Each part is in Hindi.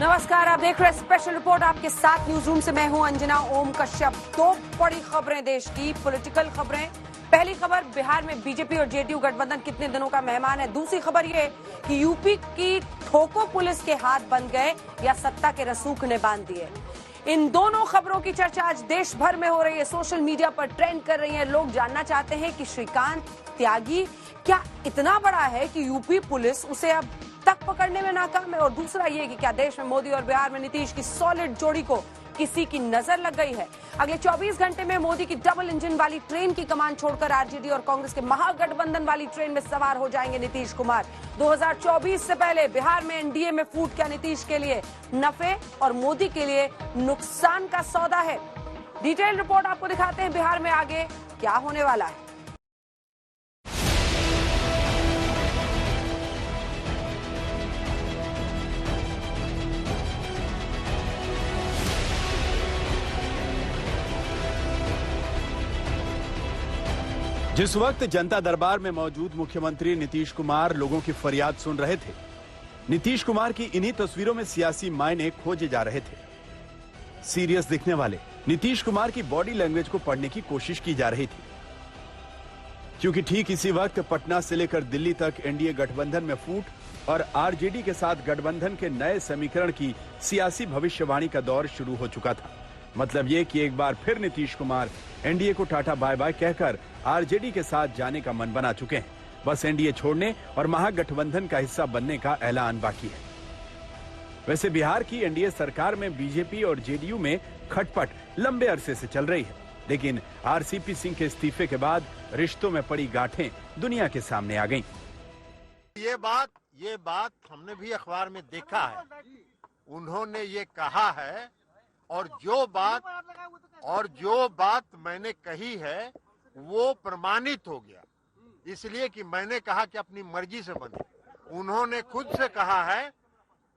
नमस्कार, आप देख रहे हैं स्पेशल रिपोर्ट। आपके साथ न्यूज रूम से मैं हूं अंजना ओम कश्यप। दो बड़ी खबरें देश की, पॉलिटिकल खबरें। पहली खबर, बिहार में बीजेपी और जेडीयू गठबंधन कितने दिनों का मेहमान है। दूसरी खबर ये कि यूपी की ठोको पुलिस के हाथ बंध गए या सत्ता के रसूख ने बांध दिए। इन दोनों खबरों की चर्चा आज देश भर में हो रही है, सोशल मीडिया पर ट्रेंड कर रही है। लोग जानना चाहते हैं कि श्रीकांत त्यागी क्या इतना बड़ा है कि यूपी पुलिस उसे अब तक पकड़ने में नाकाम है, और दूसरा ये कि क्या देश में मोदी और बिहार में नीतीश की सॉलिड जोड़ी को किसी की नजर लग गई है। अगले 24 घंटे में मोदी की डबल इंजन वाली ट्रेन की कमान छोड़कर आरजेडी और कांग्रेस के महागठबंधन वाली ट्रेन में सवार हो जाएंगे नीतीश कुमार। 2024 से पहले बिहार में एनडीए में फूट क्या नीतीश के लिए नफे और मोदी के लिए नुकसान का सौदा है। डिटेल रिपोर्ट आपको दिखाते हैं बिहार में आगे क्या होने वाला है। जिस वक्त जनता दरबार में मौजूद मुख्यमंत्री नीतीश कुमार लोगों की फरियाद सुन रहे थे, नीतीश कुमार की इन्हीं तस्वीरों में सियासी मायने खोजे जा रहे थे। सीरियस दिखने वाले नीतीश कुमार की बॉडी लैंग्वेज को पढ़ने की कोशिश की जा रही थी, क्योंकि ठीक इसी वक्त पटना से लेकर दिल्ली तक एनडीए गठबंधन में फूट और आरजेडी के साथ गठबंधन के नए समीकरण की सियासी भविष्यवाणी का दौर शुरू हो चुका था। मतलब ये कि एक बार फिर नीतीश कुमार एनडीए को टाटा बाय बाय कहकर आरजेडी के साथ जाने का मन बना चुके हैं। बस एनडीए छोड़ने और महागठबंधन का हिस्सा बनने का ऐलान बाकी है। वैसे बिहार की एनडीए सरकार में बीजेपी और जेडीयू में खटपट लंबे अरसे से चल रही है, लेकिन आरसीपी सिंह के इस्तीफे के बाद रिश्तों में पड़ी गांठें दुनिया के सामने आ गईं। ये बात हमने भी अखबार में देखा है। उन्होंने ये कहा है और जो बात मैंने कही है वो प्रमाणित हो गया, इसलिए कि मैंने कहा कि अपनी मर्जी से बने। उन्होंने खुद से कहा है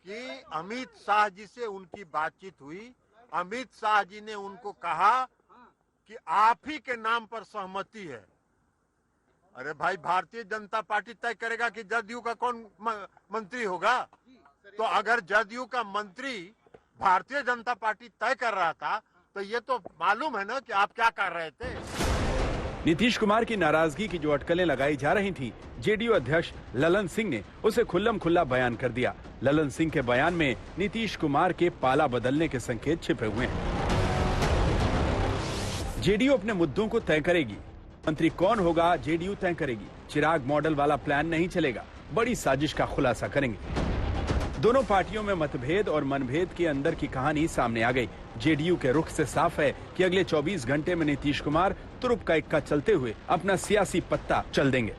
कि अमित शाह जी से उनकी बातचीत हुई, अमित शाह जी ने उनको कहा कि आप ही के नाम पर सहमति है। अरे भाई, भारतीय जनता पार्टी तय करेगा कि जदयू का कौन मंत्री होगा। तो अगर जदयू का मंत्री भारतीय जनता पार्टी तय कर रहा था तो ये तो मालूम है ना कि आप क्या कर रहे थे। नीतीश कुमार की नाराजगी की जो अटकलें लगाई जा रही थी, जेडीयू अध्यक्ष ललन सिंह ने उसे खुल्लम खुल्ला बयान कर दिया। ललन सिंह के बयान में नीतीश कुमार के पाला बदलने के संकेत छिपे हुए हैं। जेडीयू अपने मुद्दों को तय करेगी, मंत्री कौन होगा जेडीयू तय करेगी। चिराग मॉडल वाला प्लान नहीं चलेगा, बड़ी साजिश का खुलासा करेंगे। दोनों पार्टियों में मतभेद और मनभेद के अंदर की कहानी सामने आ गई। जेडीयू के रुख से साफ है कि अगले 24 घंटे में नीतीश कुमार तुरुप का इक्का चलते हुए अपना सियासी पत्ता चल देंगे।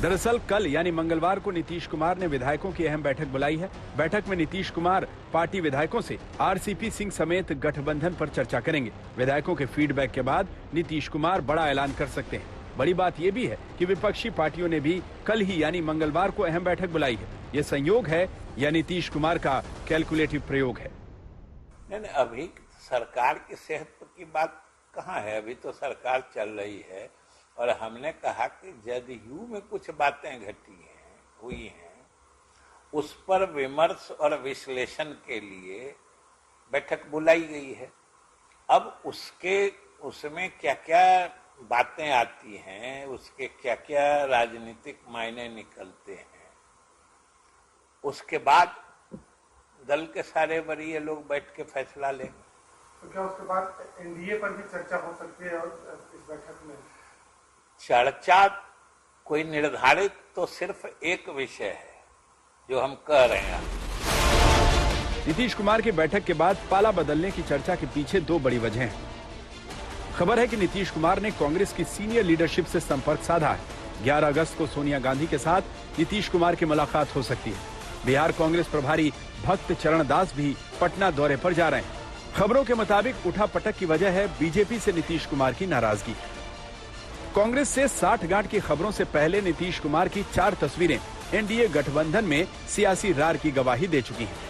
दरअसल कल यानी मंगलवार को नीतीश कुमार ने विधायकों की अहम बैठक बुलाई है। बैठक में नीतीश कुमार पार्टी विधायकों से आरसीपी सिंह समेत गठबंधन पर चर्चा करेंगे। विधायकों के फीडबैक के बाद नीतीश कुमार बड़ा ऐलान कर सकते हैं। बड़ी बात यह भी है कि विपक्षी पार्टियों ने भी कल ही यानी मंगलवार को अहम बैठक बुलाई है। ये संयोग है या नीतीश कुमार का कैलकुलेटिव प्रयोग है? नहीं, अभी सरकार की सेहत की बात कहाँ है। अभी तो सरकार चल रही है और हमने कहा कि जदयू में कुछ बातें हुई हैं, उस पर विमर्श और विश्लेषण के लिए बैठक बुलाई गई है। अब उसमें क्या क्या बातें आती हैं, उसके क्या क्या राजनीतिक मायने निकलते हैं, उसके बाद दल के सारे वरीय लोग बैठ के फैसला लेंगे। तो क्या उसके बाद एनडीए पर भी चर्चा हो सकती है इस बैठक में? चर्चा कोई निर्धारित तो सिर्फ एक विषय है जो हम कह रहे हैं। नीतीश कुमार की बैठक के बाद पाला बदलने की चर्चा के पीछे दो बड़ी वजह हैं। खबर है कि नीतीश कुमार ने कांग्रेस की सीनियर लीडरशिप से संपर्क साधा है। 11 अगस्त को सोनिया गांधी के साथ नीतीश कुमार की मुलाकात हो सकती है। बिहार कांग्रेस प्रभारी भक्त चरण दास भी पटना दौरे पर जा रहे हैं। खबरों के मुताबिक उठापटक की वजह है बीजेपी से नीतीश कुमार की नाराजगी। कांग्रेस से 60 गांठ की खबरों से पहले नीतीश कुमार की 4 तस्वीरें एनडीए गठबंधन में सियासी रार की गवाही दे चुकी हैं।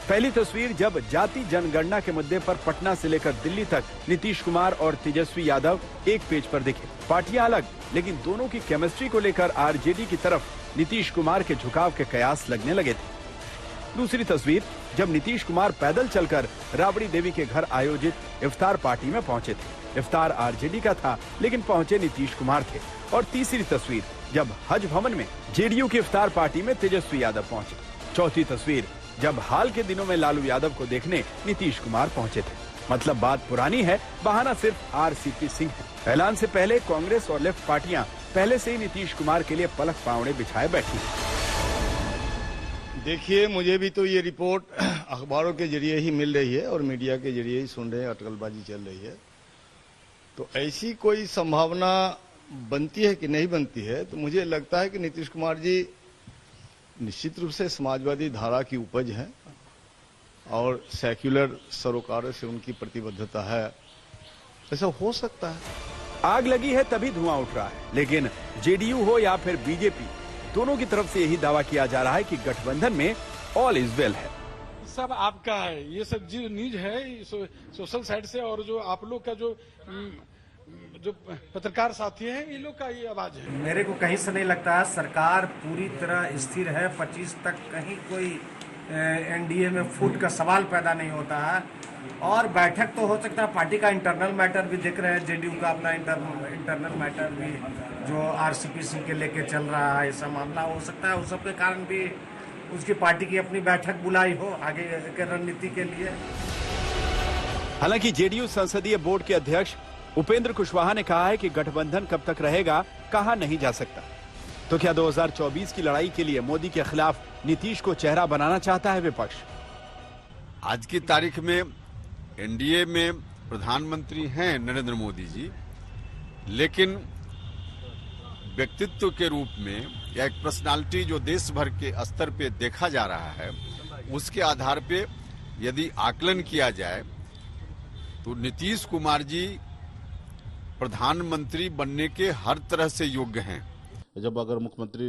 पहली तस्वीर जब जाति जनगणना के मुद्दे पर पटना से लेकर दिल्ली तक नीतीश कुमार और तेजस्वी यादव एक पेज पर दिखे। पार्टियां अलग, लेकिन दोनों की केमिस्ट्री को लेकर आरजेडी की तरफ नीतीश कुमार के झुकाव के कयास लगने लगे थे। दूसरी तस्वीर जब नीतीश कुमार पैदल चलकर राबड़ी देवी के घर आयोजित इफ्तार पार्टी में पहुंचे थे। इफ्तार आरजेडी का था, लेकिन पहुंचे नीतीश कुमार थे। और तीसरी तस्वीर जब हज भवन में जेडीयू की इफ्तार पार्टी में तेजस्वी यादव पहुंचे। चौथी तस्वीर जब हाल के दिनों में लालू यादव को देखने नीतीश कुमार पहुंचे थे। मतलब बात पुरानी है, बहाना सिर्फ आरसीपी सिंह है। ऐलान से पहले कांग्रेस और लेफ्ट पार्टियां पहले से ही नीतीश कुमार के लिए पलक पावड़े बिछाए बैठी हैं। देखिए, मुझे भी तो ये रिपोर्ट अखबारों के जरिए ही मिल रही है और मीडिया के जरिए ही सुन रहे हैं, अटकलबाजी चल रही है। तो ऐसी कोई संभावना बनती है कि नहीं बनती है, तो मुझे लगता है कि नीतीश कुमार जी निश्चित रूप से समाजवादी धारा की उपज है और सेक्युलर सरोकारों से उनकी प्रतिबद्धता है। ऐसा हो सकता है। आग लगी है तभी धुआं उठ रहा है, लेकिन जेडीयू हो या फिर बीजेपी, दोनों की तरफ से यही दावा किया जा रहा है कि गठबंधन में ऑल इज वेल है। सब आपका है, ये सब जो न्यूज है सोशल साइड से, और जो आप लोग का जो पत्रकार साथी हैं, ये लोग का ये आवाज है। मेरे को कहीं से नहीं लगता है सरकार पूरी तरह स्थिर है। 25 तक कहीं कोई एनडीए में फूट का सवाल पैदा नहीं होता है। और बैठक तो हो सकता है, पार्टी का इंटरनल मैटर भी देख रहे हैं, जेडीयू का अपना इंटरनल मैटर भी जो आरसीपी सिंह के लेके चल रहा है, ऐसा मामला हो सकता है। उस सब के कारण भी उसकी पार्टी की अपनी बैठक बुलाई हो आगे के रणनीति के लिए। हालांकि जेडीयू संसदीय बोर्ड के अध्यक्ष उपेंद्र कुशवाहा ने कहा है कि गठबंधन कब तक रहेगा कहा नहीं जा सकता। तो क्या 2024 की लड़ाई के लिए मोदी के खिलाफ नीतीश को चेहरा बनाना चाहता है विपक्ष? आज की तारीख में एनडीए में प्रधानमंत्री हैं नरेंद्र मोदी जी, लेकिन व्यक्तित्व के रूप में या एक पर्सनालिटी जो देश भर के स्तर पे देखा जा रहा है, उसके आधार पे यदि आकलन किया जाए तो नीतीश कुमार जी प्रधानमंत्री बनने के हर तरह से योग्य हैं। जब अगर मुख्यमंत्री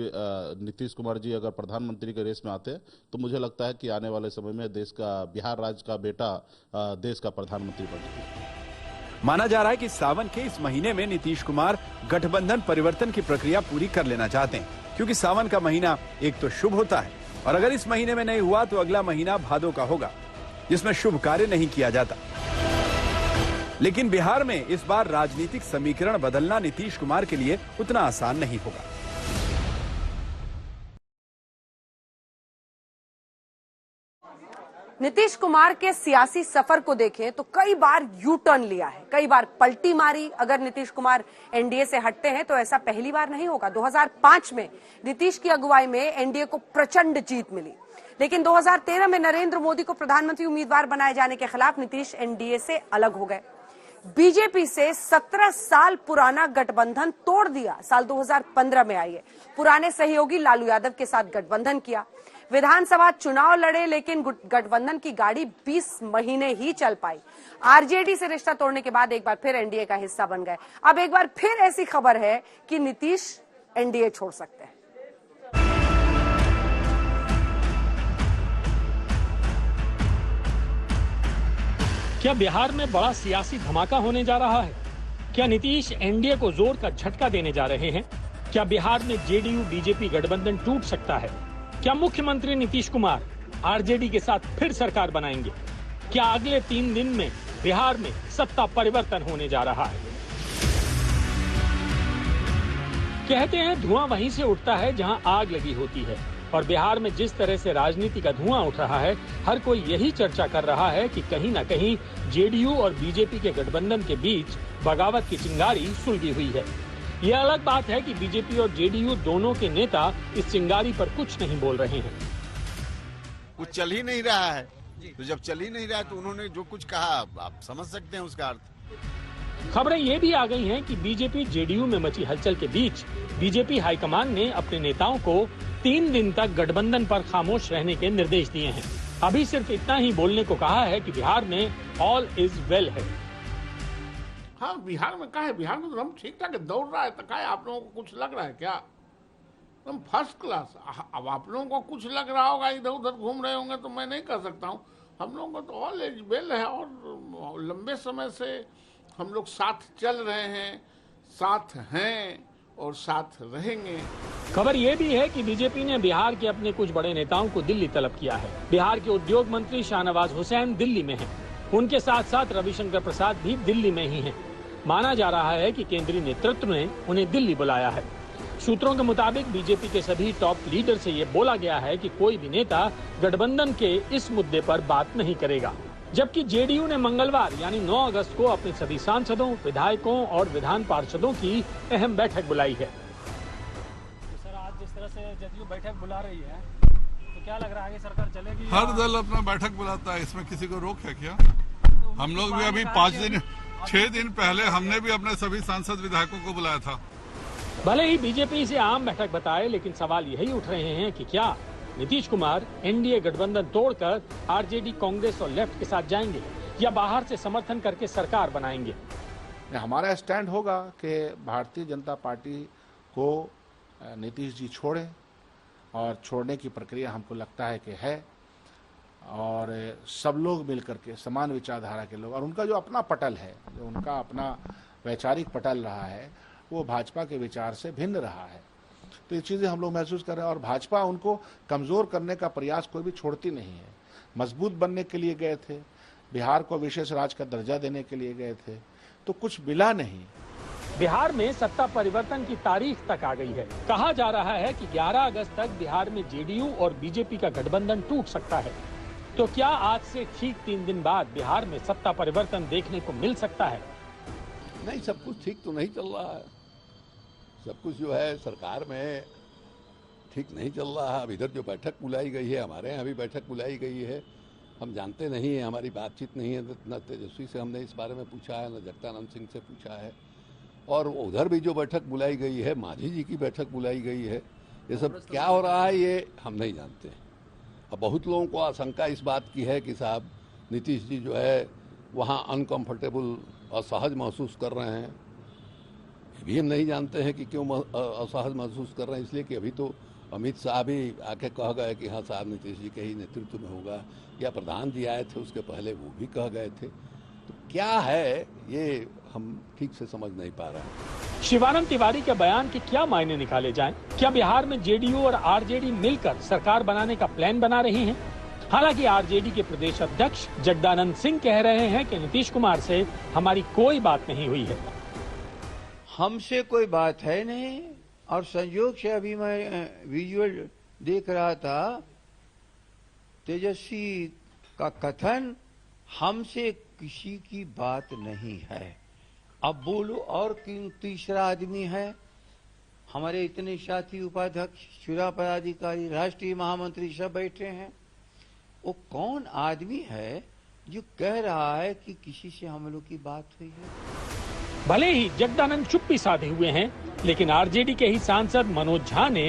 नीतीश कुमार जी अगर प्रधानमंत्री के रेस में आते हैं तो मुझे लगता है कि आने वाले समय में देश का, बिहार राज्य का बेटा देश का प्रधानमंत्री बनेगा। माना जा रहा है कि सावन के इस महीने में नीतीश कुमार गठबंधन परिवर्तन की प्रक्रिया पूरी कर लेना चाहते हैं, क्योंकि सावन का महीना एक तो शुभ होता है, और अगर इस महीने में नहीं हुआ तो अगला महीना भादो का होगा, जिसमें शुभ कार्य नहीं किया जाता। लेकिन बिहार में इस बार राजनीतिक समीकरण बदलना नीतीश कुमार के लिए उतना आसान नहीं होगा। नीतीश कुमार के सियासी सफर को देखें तो कई बार यू टर्न लिया है, कई बार पलटी मारी। अगर नीतीश कुमार एनडीए से हटते हैं तो ऐसा पहली बार नहीं होगा। 2005 में नीतीश की अगुवाई में एनडीए को प्रचंड जीत मिली, लेकिन 2013 में नरेंद्र मोदी को प्रधानमंत्री उम्मीदवार बनाए जाने के खिलाफ नीतीश एनडीए से अलग हो गए। बीजेपी से 17 साल पुराना गठबंधन तोड़ दिया। साल 2015 में आई है, पुराने सहयोगी लालू यादव के साथ गठबंधन किया, विधानसभा चुनाव लड़े, लेकिन गठबंधन की गाड़ी 20 महीने ही चल पाई। आरजेडी से रिश्ता तोड़ने के बाद एक बार फिर एनडीए का हिस्सा बन गए। अब एक बार फिर ऐसी खबर है कि नीतीश एनडीए छोड़ सकते हैं। क्या बिहार में बड़ा सियासी धमाका होने जा रहा है? क्या नीतीश एनडीए को जोर का झटका देने जा रहे हैं? क्या बिहार में जेडीयू बीजेपी गठबंधन टूट सकता है? क्या मुख्यमंत्री नीतीश कुमार आरजेडी के साथ फिर सरकार बनाएंगे? क्या अगले 3 दिन में बिहार में सत्ता परिवर्तन होने जा रहा है? कहते हैं धुआं वहीं से उठता है जहां आग लगी होती है, और बिहार में जिस तरह से राजनीति का धुआं उठ रहा है, हर कोई यही चर्चा कर रहा है कि कहीं न कहीं जेडीयू और बीजेपी के गठबंधन के बीच बगावत की चिंगारी सुलगी हुई है। यह अलग बात है कि बीजेपी और जेडीयू दोनों के नेता इस चिंगारी पर कुछ नहीं बोल रहे हैं। कुछ चल ही नहीं रहा है, तो जब चल ही नहीं रहा है तो उन्होंने जो कुछ कहा आप समझ सकते हैं उसका अर्थ। खबरें ये भी आ गई हैं कि बीजेपी जेडीयू में मची हलचल के बीच बीजेपी हाईकमान ने अपने नेताओं को 3 दिन तक गठबंधन पर खामोश रहने के निर्देश दिए हैं। अभी सिर्फ इतना ही बोलने को कहा है कि बिहार में ऑल इज वेल है। हाँ, बिहार में क्या है, बिहार में तो हम ठीक ठाक दौड़ रहा है। तो क्या है, आप लोगों को कुछ लग रहा है क्या? हम फर्स्ट क्लास। अब आप लोगों को कुछ लग रहा होगा, इधर उधर घूम रहे होंगे, तो मैं नहीं कह सकता हूँ। हम लोगों को तो ऑल इज वेल है, और लंबे समय से हम लोग साथ चल रहे हैं, साथ हैं, और साथ रहेंगे। खबर यह भी है कि बीजेपी ने बिहार के अपने कुछ बड़े नेताओं को दिल्ली तलब किया है। बिहार के उद्योग मंत्री शाहनवाज हुसैन दिल्ली में हैं। उनके साथ साथ रविशंकर प्रसाद भी दिल्ली में ही हैं। माना जा रहा है कि केंद्रीय नेतृत्व ने उन्हें दिल्ली बुलाया है। सूत्रों के मुताबिक बीजेपी के सभी टॉप लीडर से ये बोला गया है कि कोई भी नेता गठबंधन के इस मुद्दे पर बात नहीं करेगा। जबकि जेडीयू ने मंगलवार यानी 9 अगस्त को अपने सभी सांसदों, विधायकों और विधान पार्षदों की अहम बैठक बुलाई है। सर, आज जिस तरह से जेडीयू बैठक बुला रही है तो क्या लग रहा है कि सरकार चलेगी? हर दल अपना बैठक बुलाता है, इसमें किसी को रोक है क्या? हम लोग भी अभी 6 दिन पहले हमने भी अपने सभी सांसद विधायकों को बुलाया था। भले ही बीजेपी इसे आम बैठक बताए, लेकिन सवाल यही उठ रहे हैं कि क्या नीतीश कुमार एनडीए गठबंधन तोड़कर आरजेडी, कांग्रेस और लेफ्ट के साथ जाएंगे या बाहर से समर्थन करके सरकार बनाएंगे। हमारा स्टैंड होगा कि भारतीय जनता पार्टी को नीतीश जी छोड़े, और छोड़ने की प्रक्रिया हमको लगता है कि है, और सब लोग मिलकर के समान विचारधारा के लोग, और उनका जो अपना पटल है, जो उनका अपना वैचारिक पटल रहा है, वो भाजपा के विचार से भिन्न रहा है। तो ये चीज़ें हम लोग महसूस कर रहे हैं, और भाजपा उनको कमज़ोर करने का प्रयास कोई भी छोड़ती नहीं है। मजबूत बनने के लिए गए थे, बिहार को विशेष राज्य का दर्जा देने के लिए गए थे, तो कुछ मिला नहीं। बिहार में सत्ता परिवर्तन की तारीख तक आ गई है। कहा जा रहा है कि 11 अगस्त तक बिहार में जेडीयू और बीजेपी का गठबंधन टूट सकता है। तो क्या आज से ठीक 3 दिन बाद बिहार में सत्ता परिवर्तन देखने को मिल सकता है? नहीं, सब कुछ ठीक तो नहीं चल रहा है। सब कुछ जो है सरकार में ठीक नहीं चल रहा है। अब इधर जो बैठक बुलाई गई है, हमारे यहाँ भी बैठक बुलाई गई है, हम जानते नहीं है, हमारी बातचीत नहीं है। न तेजस्वी से हमने इस बारे में पूछा है, न जगदानंद सिंह से पूछा है, और उधर भी जो बैठक बुलाई गई है, मांझी जी की बैठक बुलाई गई है। ये सब क्या हो रहा है ये हम नहीं जानते। अब बहुत लोगों को आशंका इस बात की है कि साहब नीतीश जी जो है वहाँ अनकंफर्टेबल, असहज महसूस कर रहे हैं। ये भी हम नहीं जानते हैं कि क्यों असहज महसूस कर रहे हैं, इसलिए कि अभी तो अमित शाह भी आके कह गए कि हाँ साहब नीतीश जी के ही नेतृत्व में होगा, या प्रधान जी आए थे उसके पहले वो भी कह गए थे। तो क्या है ये हम ठीक से समझ नहीं पा रहे हैं। शिवानंद तिवारी के बयान के क्या मायने निकाले जाएं? क्या बिहार में जेडीयू और आरजेडी मिलकर सरकार बनाने का प्लान बना रही हैं? हालांकि आरजेडी के प्रदेश अध्यक्ष जगदानंद सिंह कह रहे हैं कि नीतीश कुमार से हमारी कोई बात नहीं हुई है। हमसे कोई बात है नहीं, और संयोग से अभी मैं विजुअल देख रहा था, तेजस्वी का कथन हमसे किसी की बात नहीं है। अब बोलो और किन तीसरा आदमी है? हमारे इतने साथी उपाध्यक्ष, चुनाव पदाधिकारी, राष्ट्रीय महामंत्री सब बैठे हैं। वो कौन आदमी है जो कह रहा है कि किसी से हम लोग की बात हुई है? भले ही जगदानंद चुप्पी साधे हुए हैं, लेकिन आरजेडी के ही सांसद मनोज झा ने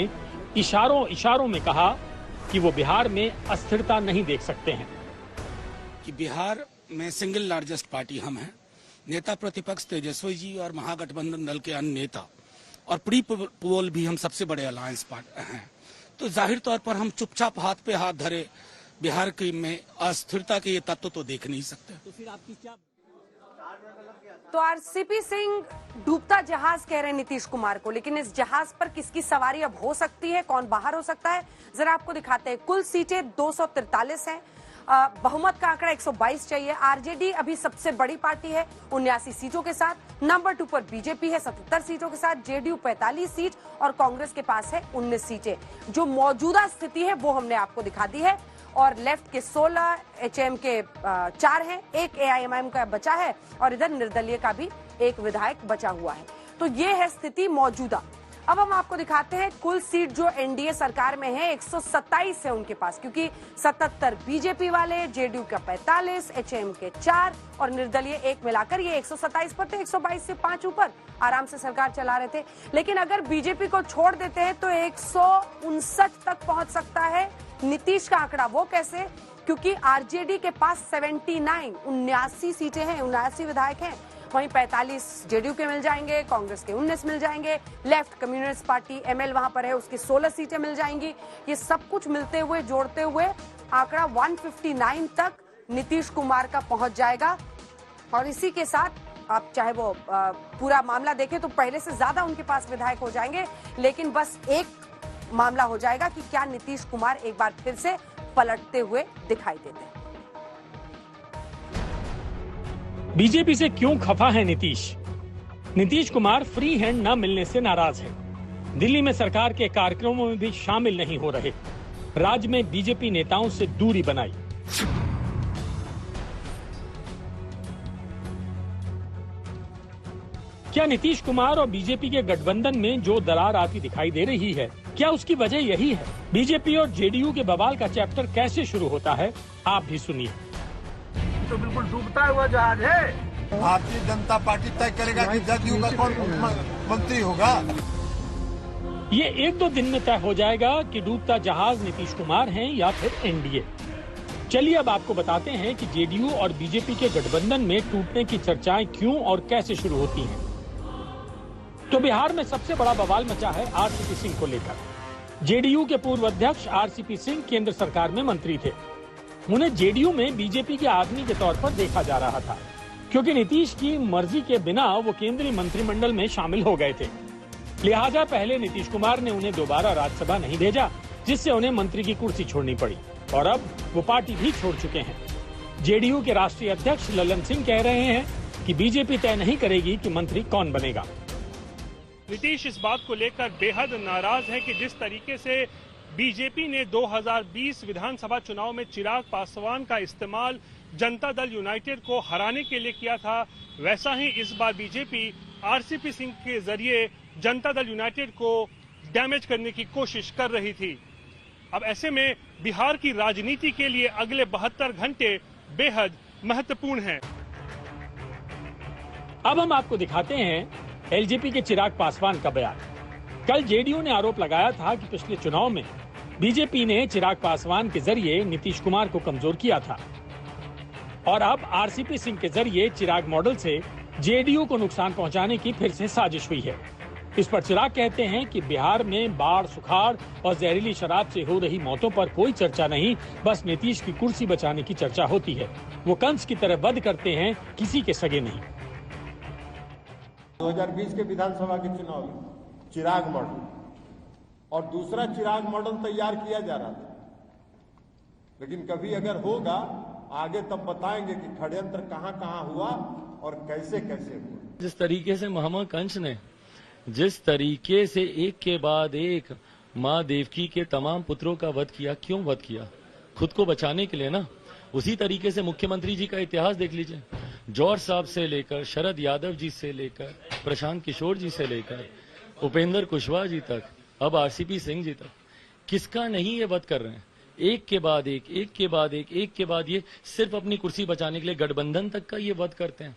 इशारों में कहा कि वो बिहार में अस्थिरता नहीं देख सकते हैं। कि बिहार में सिंगल लार्जेस्ट पार्टी हम हैं, नेता प्रतिपक्ष तेजस्वी जी और महागठबंधन दल के अन्य नेता, और प्री पोल भी हम सबसे बड़े अलायंस पार्टी हैं। तो जाहिर तौर पर हम चुपचाप हाथ पे हाथ धरे बिहार की में अस्थिरता के ये तत्व तो देख नहीं सकते। तो फिर आपकी क्या? तो आरसीपी सिंह डूबता जहाज कह रहे हैं नीतीश कुमार को, लेकिन इस जहाज पर किसकी सवारी अब हो सकती है, कौन बाहर हो सकता है, जरा आपको दिखाते हैं। कुल सीटें 243 हैं, बहुमत का आंकड़ा 122 चाहिए। आरजेडी अभी सबसे बड़ी पार्टी है 79 सीटों के साथ। नंबर 2 पर बीजेपी है 77 सीटों के साथ, जेडीयू 45 सीट और कांग्रेस के पास है 19 सीटें। जो मौजूदा स्थिति है वो हमने आपको दिखा दी है। और लेफ्ट के 16, एचएम के 4 हैं, एक एआईएमआईएम का बचा है, और इधर निर्दलीय का भी एक विधायक बचा हुआ है। तो ये है स्थिति मौजूदा। अब हम आपको दिखाते हैं कुल सीट जो एनडीए सरकार में है, 127 है उनके पास, क्योंकि 77 बीजेपी वाले, जेडीयू का 45, एचएम के 4 और निर्दलीय 1 मिलाकर ये 127 पर थे। 122 से 5 ऊपर आराम से सरकार चला रहे थे। लेकिन अगर बीजेपी को छोड़ देते हैं तो 159 तक पहुंच सकता है नीतीश का आंकड़ा। वो कैसे? क्योंकि आरजेडी के पास 79 सीटें हैं, 79 विधायक हैं, वहीं 45 जेडीयू के मिल जाएंगे, कांग्रेस के 19 मिल जाएंगे, लेफ्ट कम्युनिस्ट पार्टी एमएल वहां पर है, उसकी 16 सीटें मिल जाएंगी। ये सब कुछ मिलते हुए, जोड़ते हुए आंकड़ा 159 तक नीतीश कुमार का पहुंच जाएगा। और इसी के साथ आप चाहे वो पूरा मामला देखें तो पहले से ज्यादा उनके पास विधायक हो जाएंगे, लेकिन बस एक मामला हो जाएगा कि क्या नीतीश कुमार एक बार फिर से पलटते हुए दिखाई देते हैं। बीजेपी से क्यों खफा है नीतीश? नीतीश कुमार फ्री हैंड न मिलने से नाराज है। दिल्ली में सरकार के कार्यक्रमों में भी शामिल नहीं हो रहे। राज्य में बीजेपी नेताओं से दूरी बनाई। क्या नीतीश कुमार और बीजेपी के गठबंधन में जो दरार आती दिखाई दे रही है, क्या उसकी वजह यही है? बीजेपी और जेडीयू के बवाल का चैप्टर कैसे शुरू होता है, आप भी सुनिए। तो बिल्कुल डूबता हुआ जहाज है। भारतीय जनता पार्टी तय करेगा कि जदयू का कौन मंत्री होगा। ये एक दो दिन में तय हो जाएगा कि डूबता जहाज नीतीश कुमार हैं या फिर एनडीए। चलिए अब आपको बताते हैं कि जेडीयू और बीजेपी के गठबंधन में टूटने की चर्चाएं क्यों और कैसे शुरू होती हैं। तो बिहार में सबसे बड़ा बवाल मचा है आरसीपी सिंह को लेकर। जेडीयू के पूर्व अध्यक्ष आरसीपी सिंह केंद्र सरकार में मंत्री थे। उन्हें जेडीयू में बीजेपी के आदमी के तौर पर देखा जा रहा था, क्योंकि नीतीश की मर्जी के बिना वो केंद्रीय मंत्रिमंडल में शामिल हो गए थे। लिहाजा पहले नीतीश कुमार ने उन्हें दोबारा राज्यसभा नहीं भेजा, जिससे उन्हें मंत्री की कुर्सी छोड़नी पड़ी, और अब वो पार्टी भी छोड़ चुके हैं। जेडीयू के राष्ट्रीय अध्यक्ष ललन सिंह कह रहे हैं कि बीजेपी तय नहीं करेगी कि मंत्री कौन बनेगा। नीतीश इस बात को लेकर बेहद नाराज है कि जिस तरीके से बीजेपी ने 2020 विधानसभा चुनाव में चिराग पासवान का इस्तेमाल जनता दल यूनाइटेड को हराने के लिए किया था, वैसा ही इस बार बीजेपी आरसीपी सिंह के जरिए जनता दल यूनाइटेड को डैमेज करने की कोशिश कर रही थी। अब ऐसे में बिहार की राजनीति के लिए अगले 72 घंटे बेहद महत्वपूर्ण हैं। अब हम आपको दिखाते हैं एलजेपी के चिराग पासवान का बयान। कल जेडीयू ने आरोप लगाया था कि पिछले चुनाव में बीजेपी ने चिराग पासवान के जरिए नीतीश कुमार को कमजोर किया था, और अब आरसीपी सिंह के जरिए चिराग मॉडल से जेडीयू को नुकसान पहुंचाने की फिर से साजिश हुई है। इस पर चिराग कहते हैं कि बिहार में बाढ़, सुखाड़ और जहरीली शराब से हो रही मौतों पर कोई चर्चा नहीं, बस नीतीश की कुर्सी बचाने की चर्चा होती है। वो कंस की तरह वध करते हैं, किसी के सगे नहीं। 2020 के विधानसभा के चुनाव में चिराग मॉडल और दूसरा चिराग मॉडल तैयार किया जा रहा था, लेकिन कभी अगर होगा आगे तब बताएंगे कि षड्यंत्र कहां हुआ और कैसे कैसे हुआ। जिस तरीके से मोहम्मद कंस ने जिस तरीके से एक के बाद एक माँ देवकी के तमाम पुत्रों का वध किया, क्यों वध किया? खुद को बचाने के लिए ना। उसी तरीके से मुख्यमंत्री जी का इतिहास देख लीजिए, जॉर्ज साहब से लेकर शरद यादव जी से लेकर प्रशांत किशोर जी से लेकर उपेंद्र कुशवाहा जी तक, अब आरसीपी सिंह जी तक, किसका नहीं ये वध कर रहे हैं? एक के बाद एक, एक के बाद एक, एक के बाद ये, सिर्फ अपनी कुर्सी बचाने के लिए गठबंधन तक का ये वध करते हैं।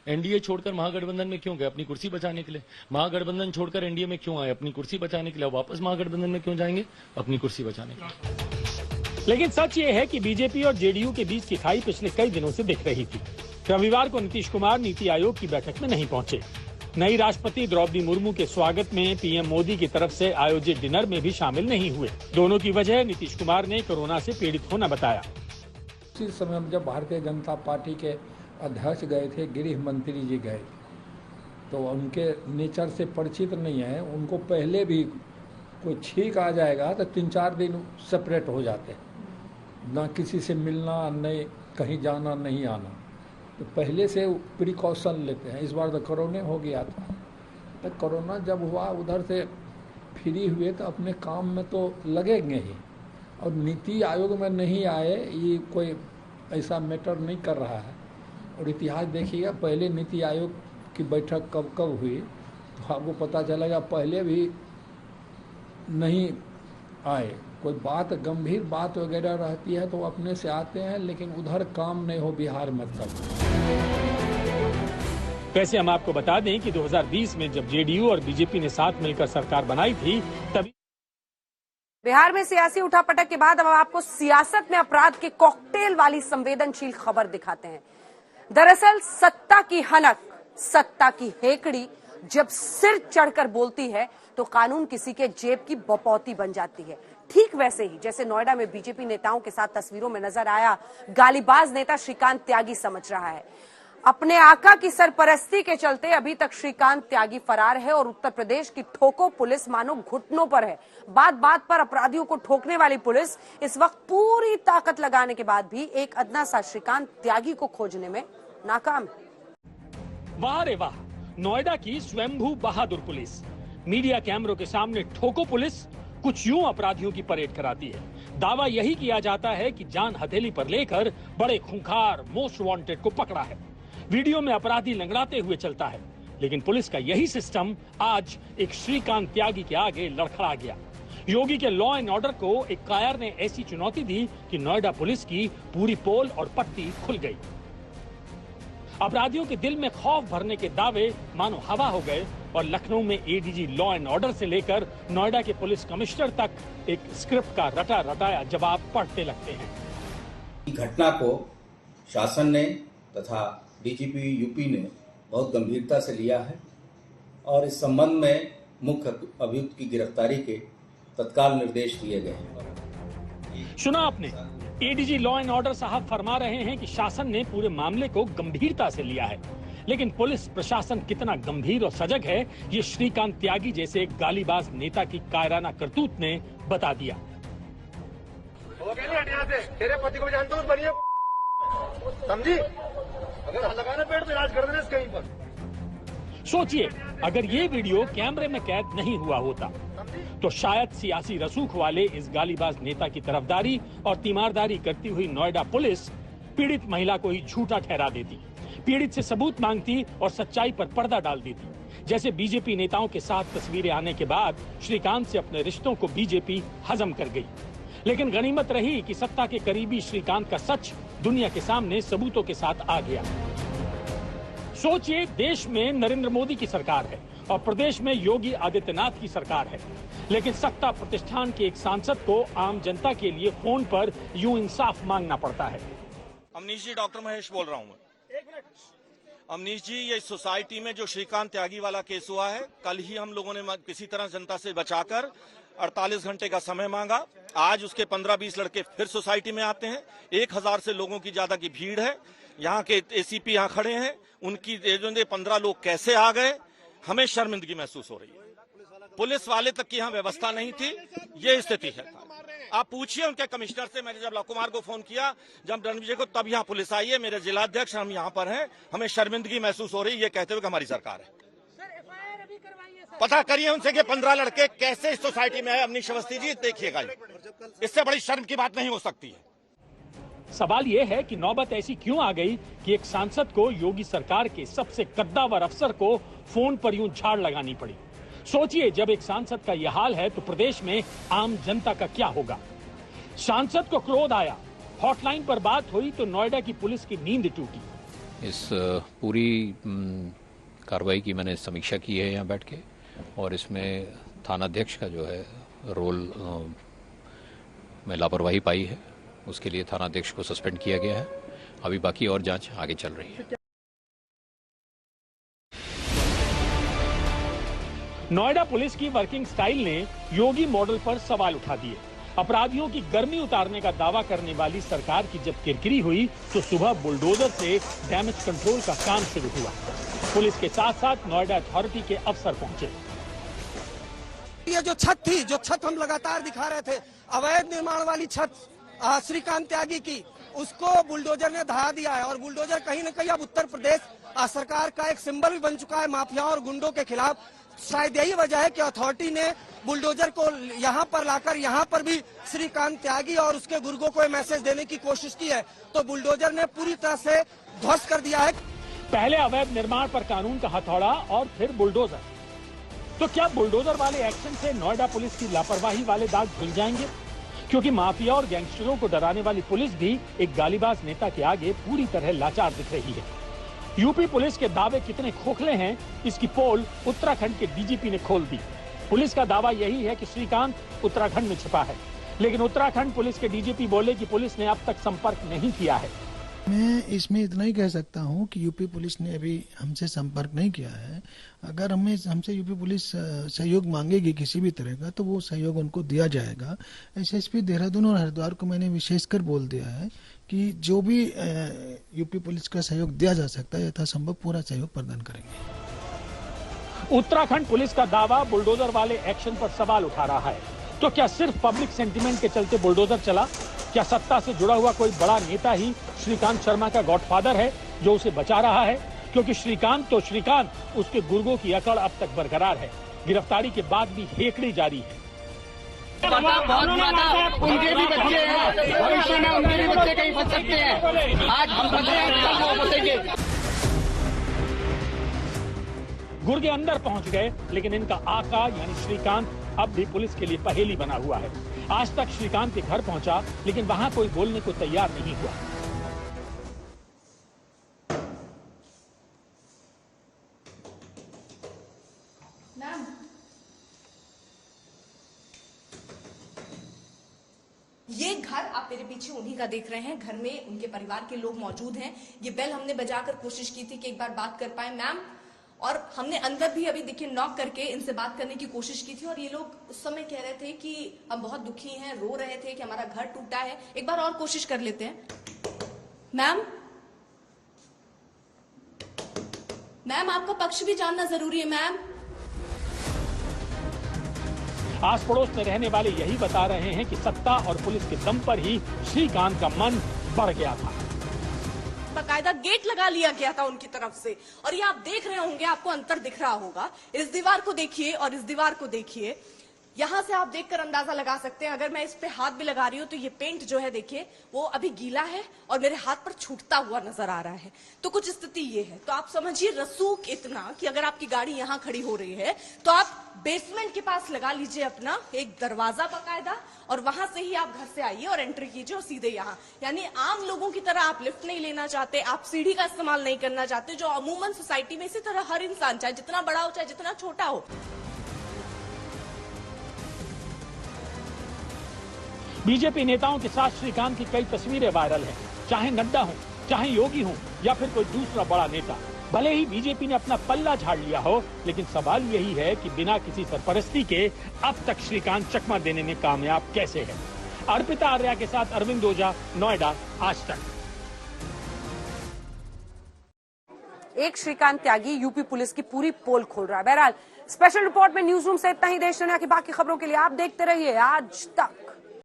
एनडीए छोड़कर महागठबंधन में क्यों गए? अपनी कुर्सी बचाने के लिए। महागठबंधन छोड़कर एनडीए में क्यों आए? अपनी कुर्सी बचाने के लिए। वापस महागठबंधन में क्यों जाएंगे? अपनी कुर्सी बचाने के लिए। लेकिन सच ये है कि बीजेपी और जेडीयू के बीच की खाई पिछले कई दिनों से दिख रही थी। रविवार को नीतीश कुमार नीति आयोग की बैठक में नहीं पहुंचे। नई राष्ट्रपति द्रौपदी मुर्मू के स्वागत में पीएम मोदी की तरफ से आयोजित डिनर में भी शामिल नहीं हुए। दोनों की वजह नीतीश कुमार ने कोरोना से पीड़ित होना बताया। उसी समय जब भारतीय जनता पार्टी के अध्यक्ष गए थे, गृह मंत्री जी गए, तो उनके नेचर से परिचित नहीं है। उनको पहले भी कोई छींक आ जाएगा तो 3-4 दिन सेपरेट हो जाते, ना किसी से मिलना, नहीं कहीं जाना, नहीं आना। तो पहले से प्रिकॉशन लेते हैं। इस बार तो कोरोना हो गया था, तो कोरोना जब हुआ उधर से फ्री हुए तो अपने काम में तो लगेंगे ही। और नीति आयोग में नहीं आए, ये कोई ऐसा मैटर नहीं कर रहा है। और इतिहास देखिएगा, पहले नीति आयोग की बैठक कब कब हुई तो आपको पता चलेगा पहले भी नहीं आए। कोई बात, गंभीर बात वगैरह रहती है तो अपने से आते हैं, लेकिन उधर काम नहीं हो बिहार में तब। वैसे हम आपको बता दें कि 2020 में जब जेडीयू और बीजेपी ने साथ मिलकर सरकार बनाई थी, तभी बिहार में सियासी उठापटक के बाद अब आपको सियासत में अपराध के कॉकटेल वाली संवेदनशील खबर दिखाते हैं। दरअसल सत्ता की हनक, सत्ता की हेकड़ी जब सिर चढ़कर बोलती है तो कानून किसी के जेब की बपौती बन जाती है। ठीक वैसे ही जैसे नोएडा में बीजेपी नेताओं के साथ तस्वीरों में नजर आया गालीबाज नेता श्रीकांत त्यागी समझ रहा है। अपने आका की सरपरस्ती के चलते अभी तक श्रीकांत त्यागी फरार है और उत्तर प्रदेश की ठोको पुलिस मानो घुटनों पर है। बात बात पर अपराधियों को ठोकने वाली पुलिस इस वक्त पूरी ताकत लगाने के बाद भी एक अदना सा श्रीकांत त्यागी को खोजने में नाकाम है। वाह रे वाह, नोएडा की स्वयंभू बहादुर पुलिस। मीडिया कैमरों के सामने ठोको पुलिस कुछ यूं अपराधियों की परेड कराती है। दावा यही किया जाता है कि जान हथेली पर लेकर बड़े खूंखार मोस्ट वांटेड को पकड़ा है। वीडियो में अपराधी लंगड़ाते हुए चलता है, लेकिन पुलिस का यही सिस्टम आज एक श्रीकांत त्यागी के आगे लड़खड़ा गया। योगी के लॉ एंड ऑर्डर को एक कायर ने ऐसी चुनौती दी कि नोएडा पुलिस की पूरी पोल और पट्टी खुल गई। अपराधियों के दिल में खौफ भरने के दावे मानो हवा हो गए और लखनऊ में एडीजी लॉ एंड ऑर्डर से लेकर नोएडा के पुलिस कमिश्नर तक एक स्क्रिप्ट का रटा रटाया जवाब पढ़ते लगते हैं। घटना को शासन ने तथा डीजीपी यूपी ने बहुत गंभीरता से लिया है और इस संबंध में मुख्य अभियुक्त की गिरफ्तारी के तत्काल निर्देश दिए गए हैं। सुना आपने, एडीजी लॉ एंड ऑर्डर साहब फरमा रहे हैं कि शासन ने पूरे मामले को गंभीरता से लिया है, लेकिन पुलिस प्रशासन कितना गंभीर और सजग है ये श्रीकांत त्यागी जैसे एक गालीबाज नेता की कायराना करतूत ने बता दिया। तेरे पति को जानता हूँ, बढ़िया समझी, अगर लगाना पेड़ तो इलाज कर देना कहीं पर। सोचिए, अगर ये वीडियो कैमरे में कैद नहीं हुआ होता तो शायद सियासी रसूख वाले इस गालीबाज नेता की तरफदारी और तीमारदारी करती हुई नोएडा पुलिस पीड़ित महिला को ही झूठा ठहरा देती, पीड़ित से सबूत मांगती और सच्चाई पर पर्दा डाल देती। जैसे बीजेपी नेताओं के साथ तस्वीरें आने के बाद श्रीकांत से अपने रिश्तों को बीजेपी हजम कर गई। लेकिन गनीमत रही कि सत्ता के करीबी श्रीकांत का सच दुनिया के सामने सबूतों के साथ आ गया। सोचिए, देश में नरेंद्र मोदी की सरकार है और प्रदेश में योगी आदित्यनाथ की सरकार है, लेकिन सत्ता प्रतिष्ठान के एक सांसद को आम जनता के लिए फोन पर यूं इंसाफ मांगना पड़ता है। अमनीश जी, डॉक्टर महेश बोल रहा हूं मैं। अमनीश जी, ये सोसाइटी में जो श्रीकांत त्यागी वाला केस हुआ है, कल ही हम लोगों ने किसी तरह जनता से बचाकर 48 घंटे का समय मांगा। आज उसके 15-20 लड़के फिर सोसाइटी में आते हैं। 1000 से लोगों की ज्यादा की भीड़ है। यहाँ के एसीपी यहाँ खड़े हैं, उनकी 15 लोग कैसे आ गए, हमें शर्मिंदगी महसूस हो रही है। पुलिस वाले तक की यहाँ व्यवस्था नहीं थी, ये स्थिति है। आप पूछिए उनके कमिश्नर से। मैंने जब लव कुमार को फोन किया, जब रणविजय को, तब यहाँ पुलिस आई है। मेरे जिलाध्यक्ष, हम यहाँ पर हैं, हमें शर्मिंदगी महसूस हो रही है ये कहते हुए कि हमारी सरकार है। पता करिए उनसे कि 15 लड़के कैसे इस सोसाइटी में है। अमनीश अवस्थी जी, देखिएगा, इससे बड़ी शर्म की बात नहीं हो सकती है। सवाल यह है कि नौबत ऐसी क्यों आ गई कि एक सांसद को योगी सरकार के सबसे कद्दावर अफसर को फोन पर यूं झाड़ लगानी पड़ी। सोचिए, जब एक सांसद का यह हाल है तो प्रदेश में आम जनता का क्या होगा। सांसद को क्रोध आया, हॉटलाइन पर बात हुई तो नोएडा की पुलिस की नींद टूटी। इस पूरी कार्रवाई की मैंने समीक्षा की है यहाँ बैठ के, और इसमें थानाध्यक्ष का जो है रोल में लापरवाही पाई है, उसके लिए थानाध्यक्ष को सस्पेंड किया गया है। अभी बाकी और जांच आगे चल रही है। नोएडा पुलिस की वर्किंग स्टाइल ने योगी मॉडल पर सवाल उठा दिए। अपराधियों की गर्मी उतारने का दावा करने वाली सरकार की जब किरकिरी हुई तो सुबह बुलडोजर से डैमेज कंट्रोल का काम शुरू हुआ। पुलिस के साथ साथ नोएडा अथॉरिटी के अफसर पहुंचे। ये जो छत थी, जो छत हम लगातार दिखा रहे थे, अवैध निर्माण वाली छत श्रीकांत त्यागी की, उसको बुलडोजर ने दहा दिया है। और बुलडोजर कहीं न कहीं अब उत्तर प्रदेश सरकार का एक सिंबल भी बन चुका है माफिया और गुंडों के खिलाफ। शायद यही वजह है कि अथॉरिटी ने बुलडोजर को यहाँ पर लाकर यहाँ पर भी श्रीकांत त्यागी और उसके गुर्गों को मैसेज देने की कोशिश की है, तो बुलडोजर ने पूरी तरह से ध्वस्त कर दिया है। पहले अवैध निर्माण पर कानून का हथौड़ा और फिर बुलडोजर। तो क्या बुलडोजर वाले एक्शन से नोएडा पुलिस की लापरवाही वाले दाग धुल जाएंगे? क्योंकि माफिया और गैंगस्टरों को डराने वाली पुलिस भी एक गालीबाज नेता के आगे पूरी तरह लाचार दिख रही है। यूपी पुलिस के दावे कितने खोखले हैं, इसकी पोल उत्तराखंड के डीजीपी ने खोल दी। पुलिस का दावा यही है कि श्रीकांत उत्तराखंड में छिपा है, लेकिन उत्तराखंड पुलिस के डीजीपी बोले कि पुलिस ने अब तक संपर्क नहीं किया है। मैं इसमें इतना ही कह सकता हूं कि यूपी पुलिस ने अभी हमसे संपर्क नहीं किया है। अगर हमसे यूपी पुलिस सहयोग मांगेगी किसी भी तरह का, तो वो सहयोग उनको दिया जाएगा। एसएसपी देहरादून और हरिद्वार को मैंने विशेषकर बोल दिया है कि जो भी यूपी पुलिस का सहयोग दिया जा सकता है, यथासंभव पूरा सहयोग प्रदान करेंगे। उत्तराखंड पुलिस का दावा बुलडोजर वाले एक्शन पर सवाल उठा रहा है। तो क्या सिर्फ पब्लिक सेंटिमेंट के चलते बुलडोजर चला? क्या सत्ता से जुड़ा हुआ कोई बड़ा नेता ही श्रीकांत शर्मा का गॉडफादर है जो उसे बचा रहा है? क्योंकि श्रीकांत तो श्रीकांत, उसके गुर्गों की अकड़ अब तक बरकरार है। गिरफ्तारी के बाद भी हेकड़ी जारी है। बहुत ज्यादा उनके भी बच्चे हैं, भविष्य में उनके भी बच्चे कहीं फंस सकते हैं। आज हम फंसे हैं, कल वो फंसेंगे। गुर्गे अंदर पहुंच गए, लेकिन इनका आका यानी श्रीकांत अब भी पुलिस के लिए पहेली बना हुआ है। आज तक श्रीकांत के घर पहुंचा, लेकिन वहां कोई बोलने को तैयार नहीं हुआ। ये घर आप मेरे पीछे उन्हीं का देख रहे हैं। घर में उनके परिवार के लोग मौजूद हैं। ये बेल हमने बजाकर कोशिश की थी कि एक बार बात कर पाए मैम, और हमने अंदर भी अभी देखिए नॉक करके इनसे बात करने की कोशिश की थी। और ये लोग उस समय कह रहे थे कि हम बहुत दुखी हैं, रो रहे थे कि हमारा घर टूटा है। एक बार और कोशिश कर लेते हैं। मैम, मैम आपका पक्ष भी जानना जरूरी है मैम। आस पड़ोस में रहने वाले यही बता रहे हैं कि सत्ता और पुलिस के दम पर ही श्रीकांत का मन बढ़ गया था। बाकायदा गेट लगा लिया गया था उनकी तरफ से। और ये आप देख रहे होंगे, आपको अंतर दिख रहा होगा। इस दीवार को देखिए और इस दीवार को देखिए। यहां से आप देखकर अंदाजा लगा सकते हैं। अगर मैं इस पे हाथ भी लगा रही हूं तो ये पेंट जो है देखिए वो अभी गीला है और मेरे हाथ पर छूटता हुआ नजर आ रहा है। तो कुछ स्थिति ये है। तो आप समझिए रसूख इतना कि अगर आपकी गाड़ी यहां खड़ी हो रही है तो आप बेसमेंट के पास लगा लीजिए अपना एक दरवाजा बाकायदा, और वहां से ही आप घर से आइए और एंट्री कीजिए और सीधे यहाँ। यानी आम लोगों की तरह आप लिफ्ट नहीं लेना चाहते, आप सीढ़ी का इस्तेमाल नहीं करना चाहते, जो अमूमन सोसाइटी में इसी तरह हर इंसान, चाहे जितना बड़ा हो चाहे जितना छोटा हो। बीजेपी नेताओं के साथ श्रीकांत की कई तस्वीरें वायरल हैं, चाहे नड्डा हो, चाहे योगी हो या फिर कोई दूसरा बड़ा नेता। भले ही बीजेपी ने अपना पल्ला झाड़ लिया हो, लेकिन सवाल यही है कि बिना किसी सरपरस्ती के अब तक श्रीकांत चकमा देने में कामयाब कैसे है। अर्पिता आर्या के साथ अरविंद ओझा, नोएडा, आज तक। एक श्रीकांत त्यागी यूपी पुलिस की पूरी पोल खोल रहा है। बहरहाल स्पेशल रिपोर्ट में न्यूज रूम से इतना ही। देश दुनिया की बाकी खबरों के लिए आप देखते रहिए आज तक।